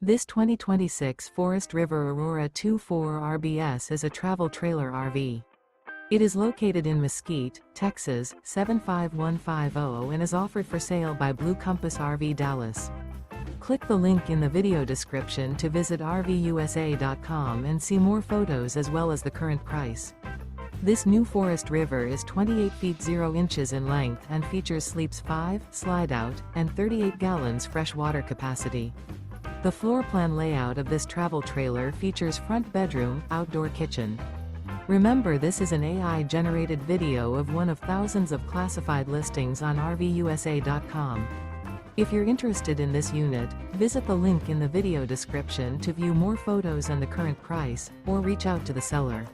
This 2026 Forest River Aurora 2.4 RBS is a travel trailer RV. It is located in Mesquite, Texas, 75150 and is offered for sale by Blue Compass RV Dallas. Click the link in the video description to visit RVUSA.com and see more photos as well as the current price. This new Forest River is 28 feet 0 inches in length and features sleeps 5, Slideout, and 38 gallons fresh water capacity. The floor plan layout of this travel trailer features front bedroom, outdoor kitchen. Remember, this is an AI-generated video of one of thousands of classified listings on RVUSA.com. If you're interested in this unit, visit the link in the video description to view more photos and the current price, or reach out to the seller.